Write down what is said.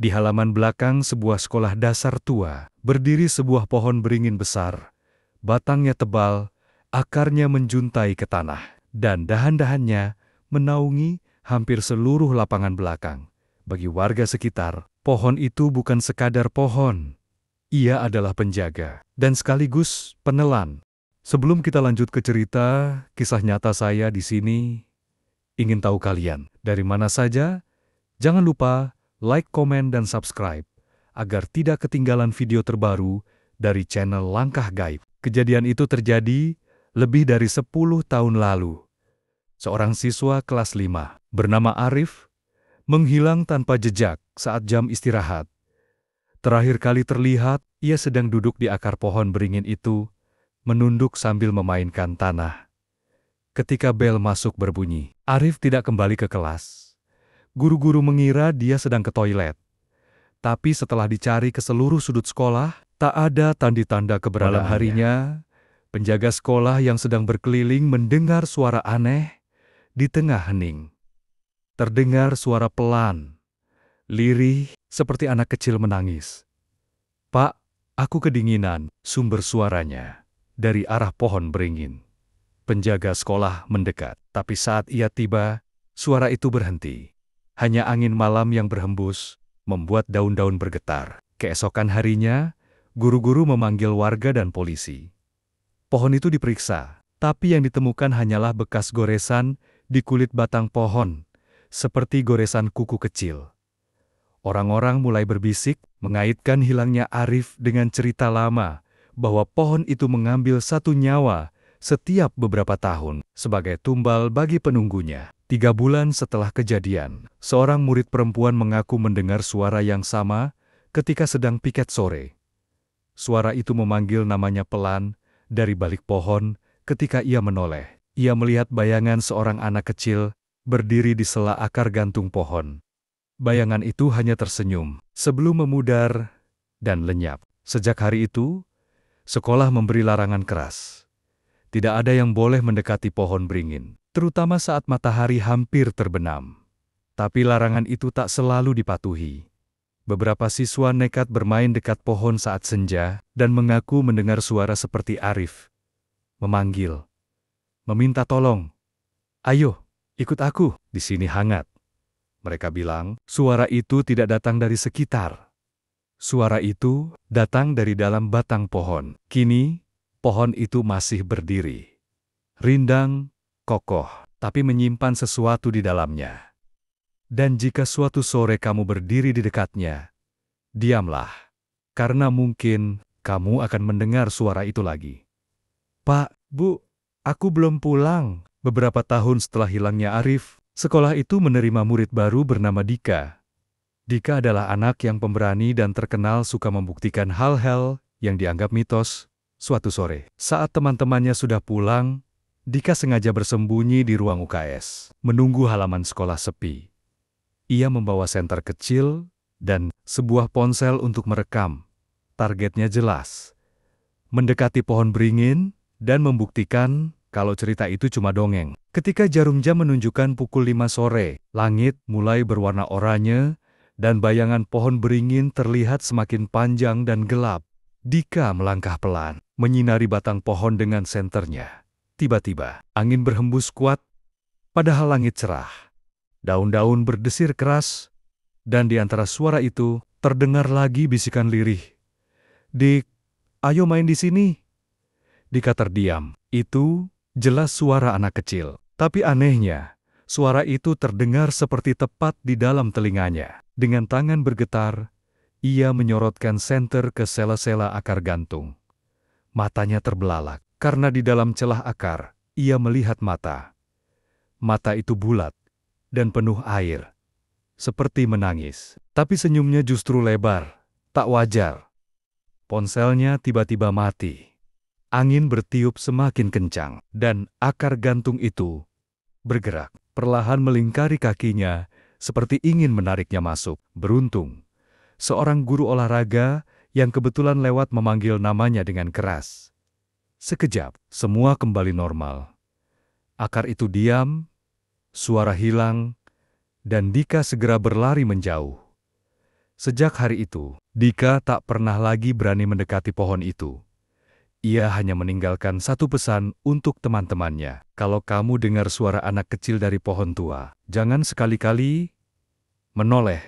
Di halaman belakang sebuah sekolah dasar tua, berdiri sebuah pohon beringin besar. Batangnya tebal, akarnya menjuntai ke tanah, dan dahan-dahannya menaungi hampir seluruh lapangan belakang. Bagi warga sekitar, pohon itu bukan sekadar pohon. Ia adalah penjaga, dan sekaligus penelan. Sebelum kita lanjut ke cerita, kisah nyata saya di sini, ingin tahu kalian dari mana saja? Jangan lupa like, komen, dan subscribe, agar tidak ketinggalan video terbaru dari channel Langkah Gaib. Kejadian itu terjadi lebih dari 10 tahun lalu. Seorang siswa kelas 5, bernama Arif, menghilang tanpa jejak saat jam istirahat. Terakhir kali terlihat, ia sedang duduk di akar pohon beringin itu, menunduk sambil memainkan tanah. Ketika bel masuk berbunyi, Arif tidak kembali ke kelas. Guru-guru mengira dia sedang ke toilet. Tapi setelah dicari ke seluruh sudut sekolah, tak ada tanda-tanda keberadaan. Malam harinya, penjaga sekolah yang sedang berkeliling mendengar suara aneh di tengah hening. Terdengar suara pelan, lirih, seperti anak kecil menangis. "Pak, aku kedinginan," sumber suaranya dari arah pohon beringin. Penjaga sekolah mendekat, tapi saat ia tiba, suara itu berhenti. Hanya angin malam yang berhembus membuat daun-daun bergetar. Keesokan harinya, guru-guru memanggil warga dan polisi. Pohon itu diperiksa, tapi yang ditemukan hanyalah bekas goresan di kulit batang pohon, seperti goresan kuku kecil. Orang-orang mulai berbisik, mengaitkan hilangnya Arif dengan cerita lama, bahwa pohon itu mengambil satu nyawa setiap beberapa tahun, sebagai tumbal bagi penunggunya. 3 bulan setelah kejadian, seorang murid perempuan mengaku mendengar suara yang sama ketika sedang piket sore. Suara itu memanggil namanya pelan dari balik pohon. Ketika ia menoleh, ia melihat bayangan seorang anak kecil berdiri di sela akar gantung pohon. Bayangan itu hanya tersenyum sebelum memudar dan lenyap. Sejak hari itu, sekolah memberi larangan keras. Tidak ada yang boleh mendekati pohon beringin, terutama saat matahari hampir terbenam. Tapi larangan itu tak selalu dipatuhi. Beberapa siswa nekat bermain dekat pohon saat senja dan mengaku mendengar suara seperti Arif memanggil, meminta tolong. "Ayo, ikut aku, di sini hangat." Mereka bilang, suara itu tidak datang dari sekitar. Suara itu datang dari dalam batang pohon. Kini, pohon itu masih berdiri. Rindang, kokoh, tapi menyimpan sesuatu di dalamnya. Dan jika suatu sore kamu berdiri di dekatnya, diamlah, karena mungkin kamu akan mendengar suara itu lagi. "Pak, Bu, aku belum pulang." Beberapa tahun setelah hilangnya Arif, sekolah itu menerima murid baru bernama Dika. Dika adalah anak yang pemberani dan terkenal suka membuktikan hal-hal yang dianggap mitos. Suatu sore, saat teman-temannya sudah pulang, Dika sengaja bersembunyi di ruang UKS, menunggu halaman sekolah sepi. Ia membawa senter kecil dan sebuah ponsel untuk merekam. Targetnya jelas, mendekati pohon beringin dan membuktikan kalau cerita itu cuma dongeng. Ketika jarum jam menunjukkan pukul 5 sore, langit mulai berwarna oranye dan bayangan pohon beringin terlihat semakin panjang dan gelap. Dika melangkah pelan, menyinari batang pohon dengan senternya. Tiba-tiba, angin berhembus kuat, padahal langit cerah. Daun-daun berdesir keras, dan di antara suara itu, terdengar lagi bisikan lirih. "Dik, ayo main di sini." Dika terdiam. Itu jelas suara anak kecil. Tapi anehnya, suara itu terdengar seperti tepat di dalam telinganya. Dengan tangan bergetar, ia menyorotkan senter ke sela-sela akar gantung. Matanya terbelalak, karena di dalam celah akar, ia melihat mata. Mata itu bulat dan penuh air, seperti menangis. Tapi senyumnya justru lebar, tak wajar. Ponselnya tiba-tiba mati. Angin bertiup semakin kencang, dan akar gantung itu bergerak, perlahan melingkari kakinya, seperti ingin menariknya masuk. Beruntung, seorang guru olahraga yang kebetulan lewat memanggil namanya dengan keras. Sekejap, semua kembali normal. Akar itu diam, suara hilang, dan Dika segera berlari menjauh. Sejak hari itu, Dika tak pernah lagi berani mendekati pohon itu. Ia hanya meninggalkan satu pesan untuk teman-temannya. Kalau kamu dengar suara anak kecil dari pohon tua, jangan sekali-kali menoleh.